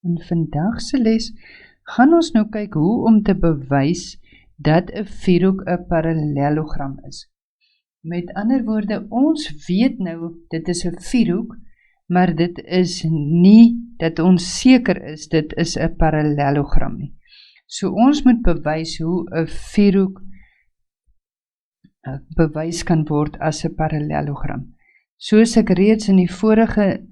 In vandag se les gaan ons nou kyk hoe om te bewys dat 'n vierhoek 'n parallelogram is. Met ander woorde, ons weet nou dit is 'n vierhoek, maar dit is nie dat ons seker is dit is 'n parallelogram nie. So ons moet bewys hoe 'n vierhoek bewys kan word as 'n parallelogram. Soos ek reeds in die vorige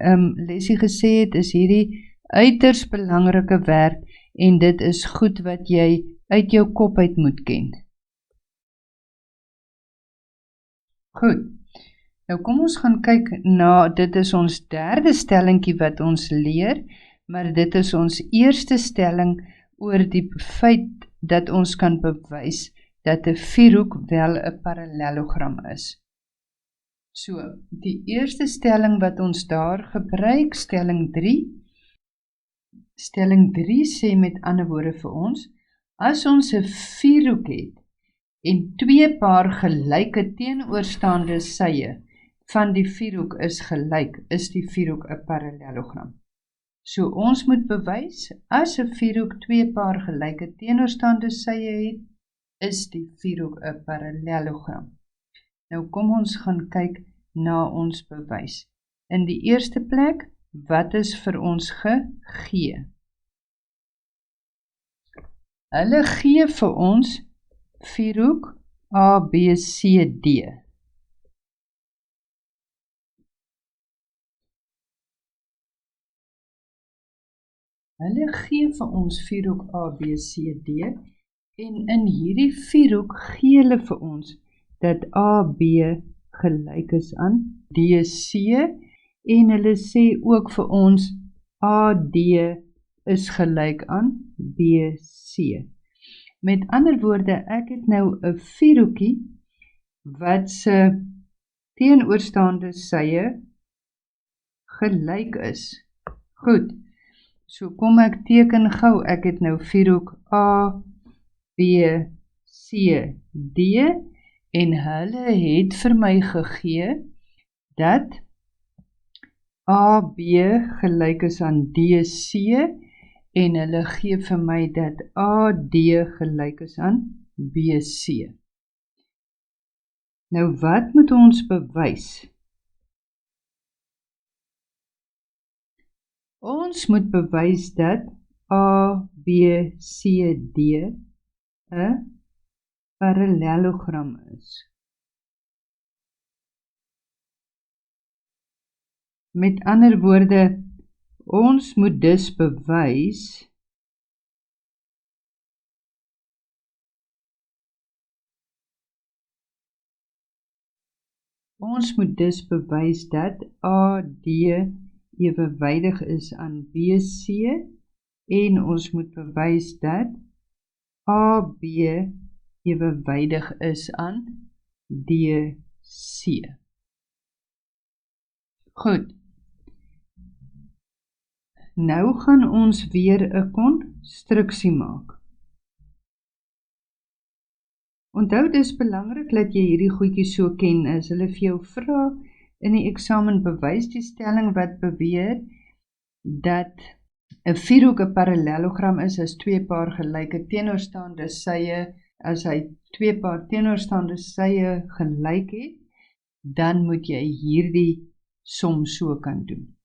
lesie gesê het, is hierdie uiters belangrike werk en dit is goed wat jy uit jou kop uit moet ken. Goed, nou kom ons gaan kyk na, dit is ons derde stellingkie wat ons leer, maar dit is ons eerste stelling oor die feit dat ons kan bewys dat 'n vierhoek wel 'n parallelogram is. So, die eerste stelling wat ons daar gebruik, stelling 3. Stelling 3 sê met ander woorde vir ons, as ons 'n vierhoek het en twee paar gelyke teenoorstaande sye van die vierhoek is gelyk, is die vierhoek 'n parallelogram. So ons moet bewys, as 'n vierhoek twee paar gelyke teenoorstaande sye het, is die vierhoek 'n parallelogram. Nou kom ons gaan kyk na ons bewys. In die eerste plek, wat is vir ons gegee? Hulle gee vir ons vierhoek ABCD. Hulle gee vir ons vierhoek ABCD en in hierdie vierhoek gee hulle vir ons dat AB gelyk is aan DC en hulle sê ook vir ons AD is gelyk aan BC. Met ander woorde, ek het nou 'n vierhoekie wat se teenoorstaande sye gelyk is. Goed, so kom ek teken gou, ek het nou vierhoek A, B, C, D en hulle het vir my gegee dat AB gelyk is aan DC en hulle gee vir my dat AD gelyk is aan BC. Nou wat moet ons bewys? Ons moet bewys dat ABCD 'n parallelogram is. Met ander woorde, ons moet dus bewys dat AD ewewydig is aan BC en ons moet bewys dat AB ewewydig is aan DC. Goed. Nou gaan ons weer 'n konstruksie maak. Onthou, dis belangrik dat jy hierdie goedjies so ken, as hulle vir jou vra in die eksamen, bewys die stelling wat beweer dat 'n vierhoek 'n parallelogram is as twee paar gelyke teenoorstaande sye. As hy twee paar teenoorstaande sye gelyk het, dan moet jy hierdie som so kan doen.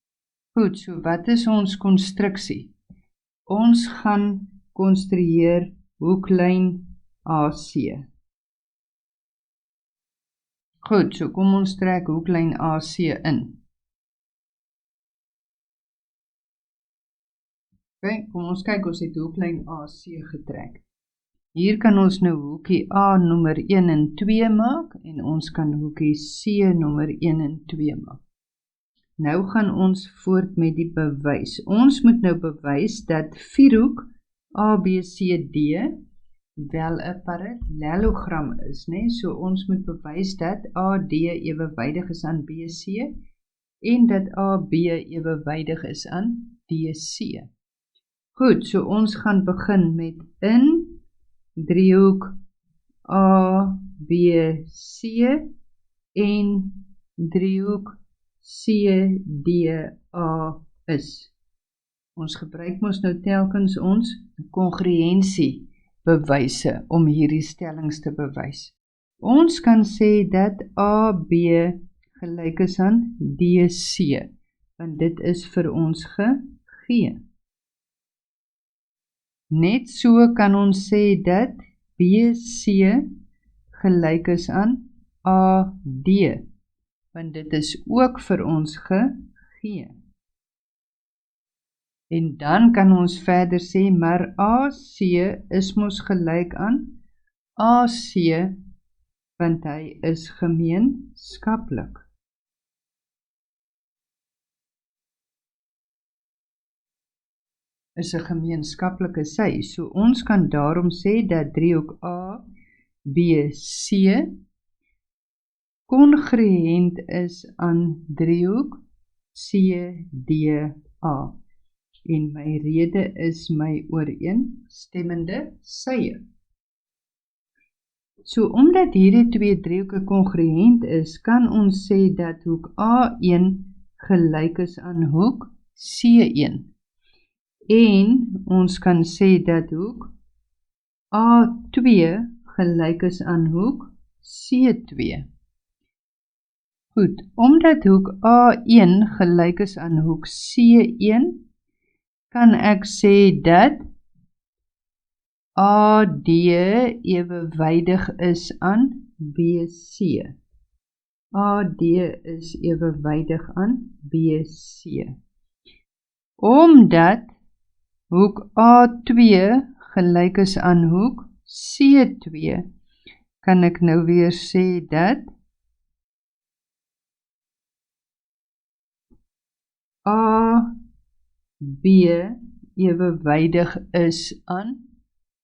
Goed, so wat is ons konstruksie? Ons gaan konstrueer hoeklyn AC. Goed, so kom ons trek hoeklyn AC in. Okay, kom ons kyk, ons het hoeklyn AC getrek. Hier kan ons nou hoekie A nommer 1 en 2 maak en ons kan hoekie C nommer 1 en 2 maak. Nou gaan ons voort met die bewys. Ons moet nou bewys dat vierhoek ABCD wel 'n parallelogram is, né? So ons moet bewys dat AD ewewydig is aan BC en dat AB ewewydig is aan DC. Goed, so ons gaan begin met in driehoek ABC en driehoek CDA is. Ons gebruik mos nou telkens ons kongruensie bewyse om hierdie stellings te bewys. Ons kan sê dat AB gelyk is aan DC, want dit is vir ons gegee. Net so kan ons sê dat BC gelyk is aan AD, want dit is ook vir ons gegee. En dan kan ons verder sê, maar AC is mos gelyk aan AC, want hy is gemeenskaplik. Is 'n gemeenskaplike sy, so ons kan daarom sê dat driehoek ABC kongruent is aan driehoek CDA. En my rede is my ooreenstemmende sye. So, omdat hierdie twee driehoeke kongruent is, kan ons sê dat hoek A1 gelyk is aan hoek C1. En ons kan sê dat hoek A2 gelyk is aan hoek C2. Goed, omdat hoek A1 gelyk is aan hoek C1, kan ek sê dat AD ewewydig is aan BC. AD is ewewydig aan BC. Omdat hoek A2 gelyk is aan hoek C2, kan ek nou weer sê dat AB ewewydig is aan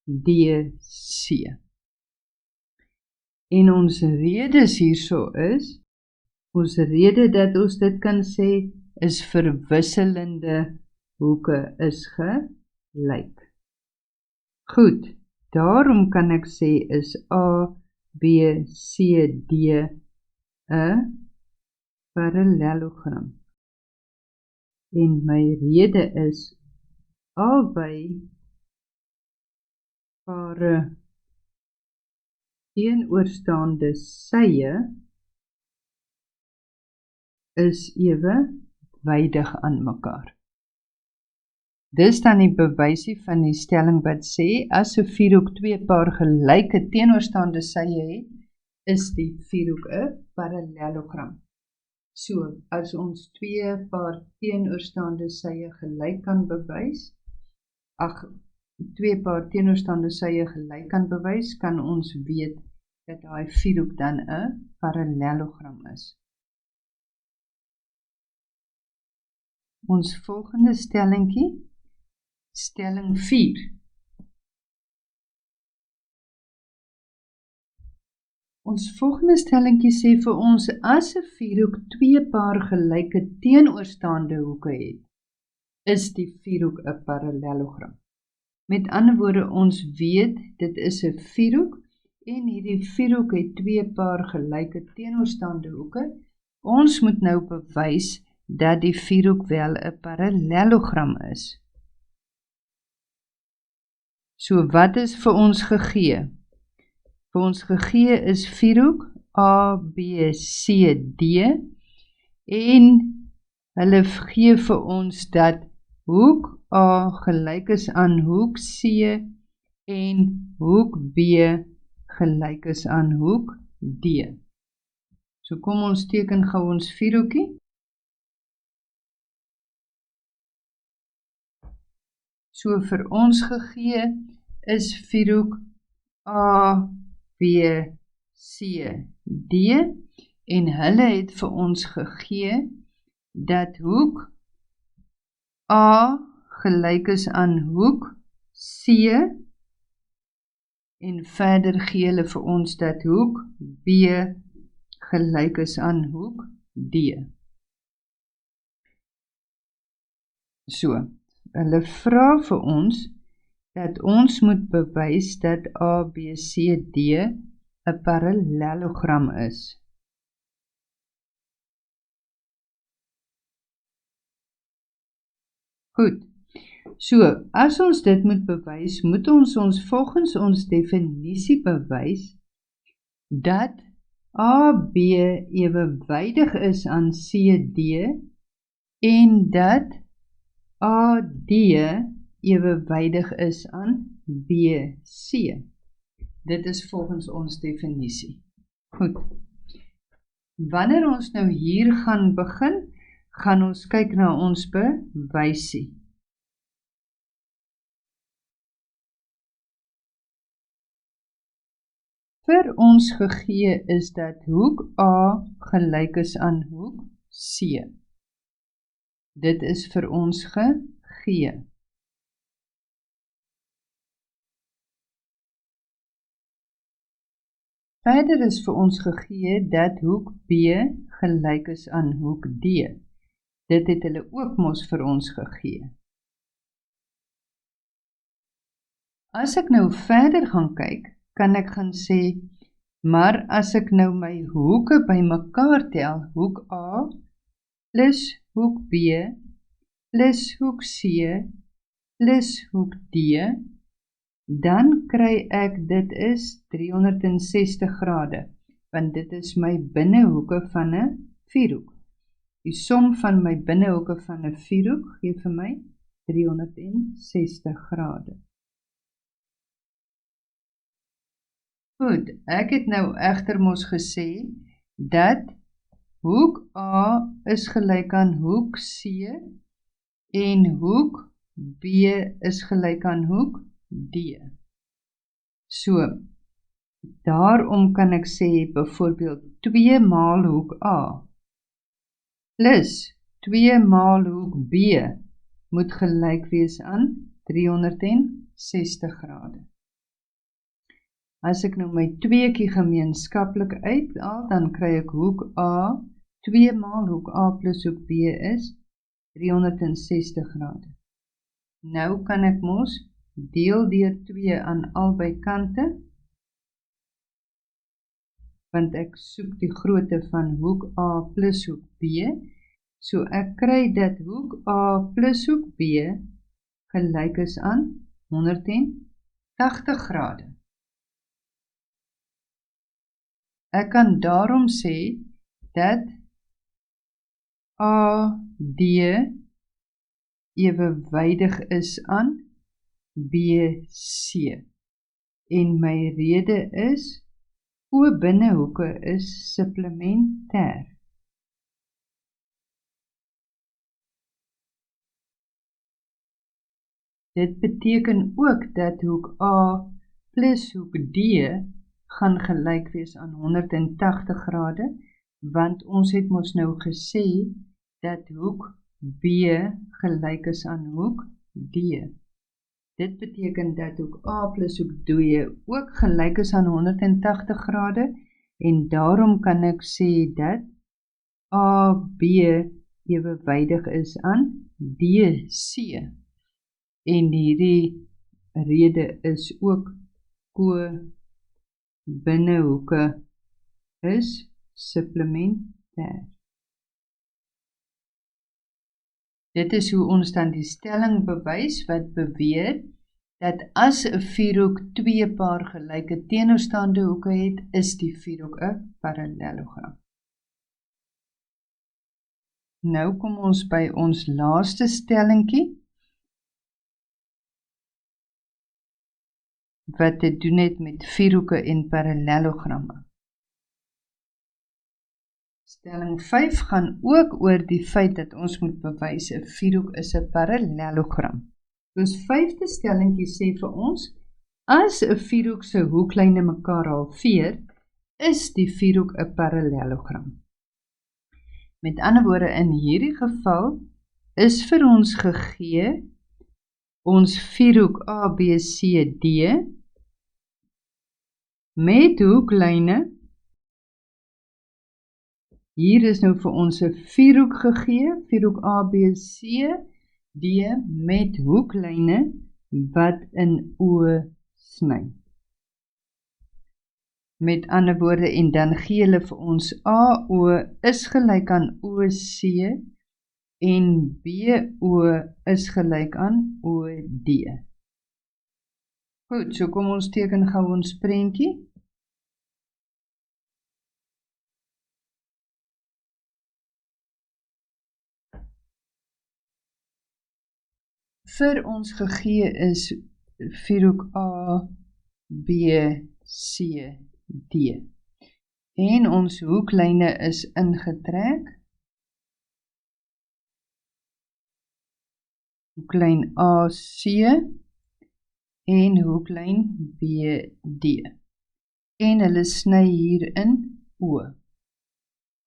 DC. En ons redes hierso is, ons rede dat ons dit kan sê, is verwisselende hoeke is gelyk. Goed, daarom kan ek sê is A, B, C, D 'n parallelogram. En my rede is, albei pare teenoorstaande sye is ewewydig aan mekaar. Dis dan die bewysie van die stelling wat sê, as 'n vierhoek twee paar gelyke teenoorstaande sye het, is die vierhoek 'n parallelogram. So, as ons twee paar teenoorstaande sye gelyk kan bewys, twee paar teenoorstaande sye gelyk kan bewys, kan ons weet dat daai vierhoek dan 'n parallelogram is. Ons volgende stellingkie, stelling 4. Ons volgende stellingkie sê vir ons, as 'n vierhoek twee paar gelyke teenoorstaande hoeke het, is die vierhoek 'n parallelogram. Met ander woorde, ons weet, dit is 'n vierhoek, en hierdie vierhoek het twee paar gelyke teenoorstaande hoeke. Ons moet nou bewys dat die vierhoek wel 'n parallelogram is. So, wat is vir ons gegee? Vir ons gegee is vierhoek A, B, C, D, en hulle gee vir ons dat hoek A gelyk is aan hoek C en hoek B gelyk is aan hoek D. So kom ons teken gou ons vierhoekie. So vir ons gegee is vierhoek A, B, C, D, en hulle het vir ons gegee dat hoek A gelyk is aan hoek C, en verder gee hulle vir ons dat hoek B gelyk is aan hoek D. So, hulle vra vir ons dat ons moet bewys dat A, B, C, D 'n parallelogram is. Goed, So, as ons dit moet bewys, moet ons volgens ons definisie bewys dat AB ewewydig is aan CD en dat AD ewewydig is aan BC. Dit is volgens ons definisie. Goed. Wanneer ons nou hier gaan begin, gaan ons kyk na ons bewysie. Vir ons gegee is dat hoek A gelyk is aan hoek C. Dit is vir ons gegee. Verder is vir ons gegee dat hoek B gelyk is aan hoek D. Dit het hulle ook mos vir ons gegee. As ek nou verder gaan kyk, kan ek gaan sê, maar as ek nou my hoeke bymekaar tel, hoek A plus hoek B plus hoek C plus hoek D, dan kry ek dit is 360 grade, want dit is my binnehoeke van 'n vierhoek. Die som van my binnehoeke van 'n vierhoek gee vir my 360 grade. Goed, ek het nou egter mos gesê dat hoek A is gelyk aan hoek C en hoek B is gelyk aan hoek D. So, daarom kan ek sê byvoorbeeld 2 maal hoek A plus 2 maal hoek B moet gelyk wees aan 360 grade. As ek nou my tweekie gemeenskaplik uithaal, dan kry ek hoek A, 2 maal hoek A plus hoek B is 360 grade. Nou kan ek mos deel deur 2 aan albei kante, want ek soek die grootte van hoek A plus hoek B, so ek kry dat hoek A plus hoek B gelyk is aan 180 grade. Ek kan daarom sê dat AD ewewydig is aan BC en my rede is O-binnehoeke is supplementêr. Dit beteken ook dat hoek A plus hoek D gaan gelyk wees aan 180 grade, want ons het mos nou gesê dat hoek B gelyk is aan hoek D. Dit beteken dat hoek A plus hoek D ook gelyk is aan 180 grade, en daarom kan ek sê dat AB ewewydig is aan DC. En hierdie rede is ook binnehoeke is supplementêr. Dit is hoe ons dan die stelling bewys wat beweer dat as 'n vierhoek 2 paar gelyke teenoorstaande hoeke het, is die vierhoek 'n parallelogram. Nou kom ons by ons laaste stellingkie, wat te doen het met vierhoeke en parallelogramme. Stelling 5 gaan ook oor die feit dat ons moet bewys 'n vierhoek is 'n parallelogram. Ons 5de stellingkie sê vir ons, as 'n vierhoek se hoeklyne mekaar halveer, is die vierhoek 'n parallelogram. Met ander woorde, in hierdie geval is vir ons gegee ons vierhoek ABCD met hoeklyne. Hier is nou vir ons 'n vierhoek gegee, vierhoek ABCD met hoeklyne wat in O sny. Met ander woorde, en dan gee hulle vir ons AO is gelyk aan OC en BO is gelyk aan OD. Goed, so kom ons teken gou ons prentjie. Vir ons gegee is vierhoek A, B, C, D. En ons hoeklyne is ingetrek. Hoeklyn AC en hoeklyn BD. En hulle sny hier in O.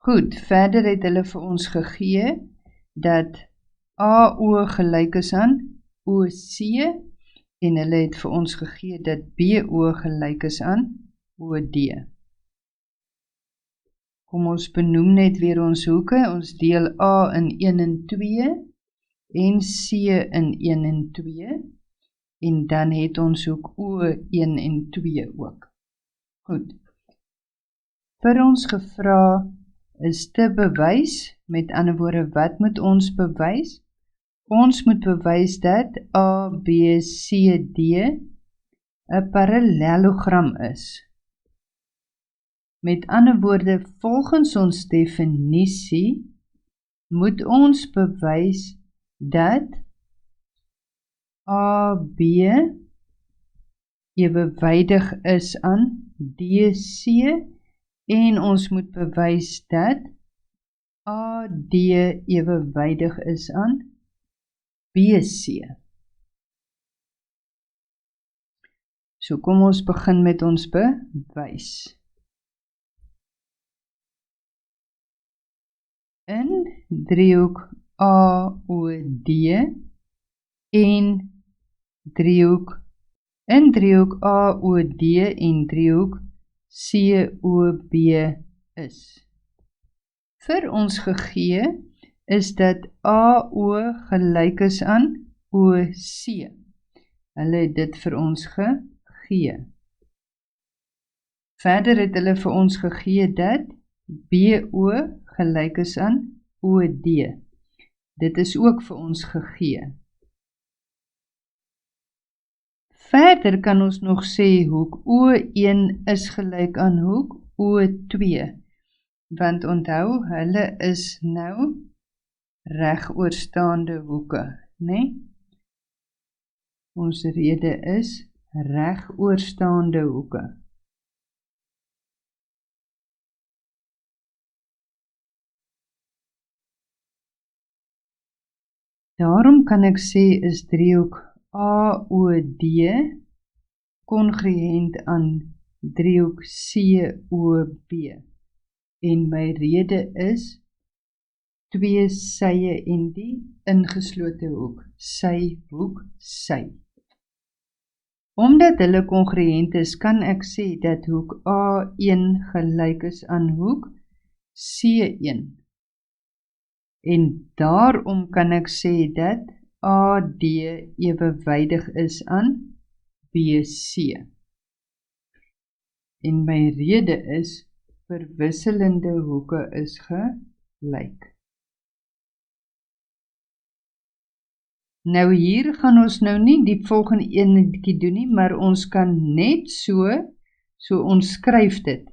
Goed, verder het hulle vir ons gegee dat AO gelyk is aan OC en hulle het vir ons gegee dat BO gelyk is aan OD. Kom ons benoem net weer ons hoeke. Ons deel A in 1 en 2 en C in 1 en 2 en dan het ons hoek O 1 en 2 ook. Goed. Vir ons gevra is te bewys, met ander woorde, wat moet ons bewys? Ons moet bewys dat A, B, C, D 'n parallelogram is. Met ander woorde, volgens ons definisie, moet ons bewys dat AB ewewydig is aan DC en ons moet bewys dat AD ewewydig is aan BC. So kom ons begin met ons bewys. In driehoek AOD en driehoek AOD en driehoek COB is. Vir ons gegee is dat AO gelyk is aan OC. Hulle het dit vir ons gegee. Verder het hulle vir ons gegee dat BO gelyk is aan OD. Dit is ook vir ons gegee. Verder kan ons nog sê hoek O1 is gelyk aan hoek O2, want onthou, hulle is nou regoorstaande hoeke, né? Ons rede is regoorstaande hoeke. Daarom kan ek sê is driehoek AOD kongruent aan driehoek COB en my rede is twee sye en die ingeslote hoek, sy hoek, sy. Omdat hulle kongruent is, kan ek sê dat hoek A1 gelyk is aan hoek C1. En daarom kan ek sê dat AD ewewydig is aan BC. En my rede is, verwisselende hoeke is gelyk. Nou hier gaan ons nou nie die volgende enetjie doen nie, maar ons kan net so ons skryf dit,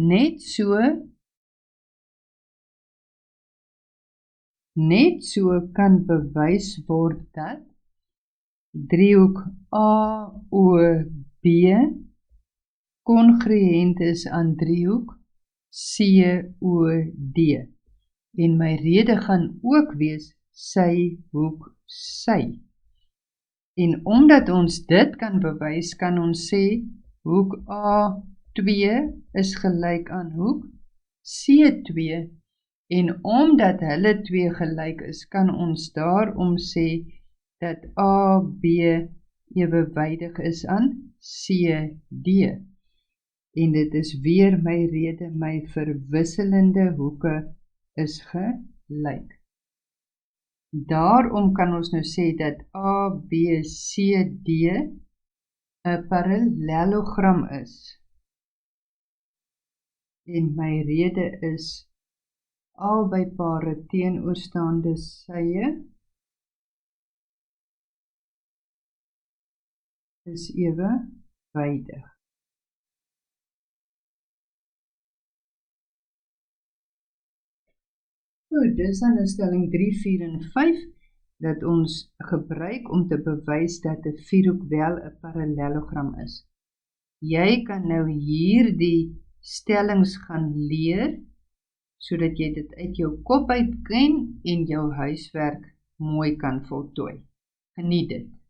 net so kan bewys word dat driehoek AOB kongruent is aan driehoek COD. En my rede gaan ook wees sy hoek sy. En omdat ons dit kan bewys, kan ons sê hoek A2 is gelyk aan hoek C2. En omdat hulle twee gelyk is, kan ons daarom sê dat AB ewewydig is aan CD. En dit is weer my rede, my verwisselende hoeke is gelyk. Daarom kan ons nou sê dat ABCD 'n parallelogram is. En my rede is albei pare teenoorstaande sye is ewewydig. Goed, dis dan in stelling 3, 4 en 5 dat ons gebruik om te bewys dat 'n vierhoek wel 'n parallelogram is. Jy kan nou hier die stellings gaan leer, sodat jy dit uit jou kop uit ken en jou huiswerk mooi kan voltooi. Geniet dit.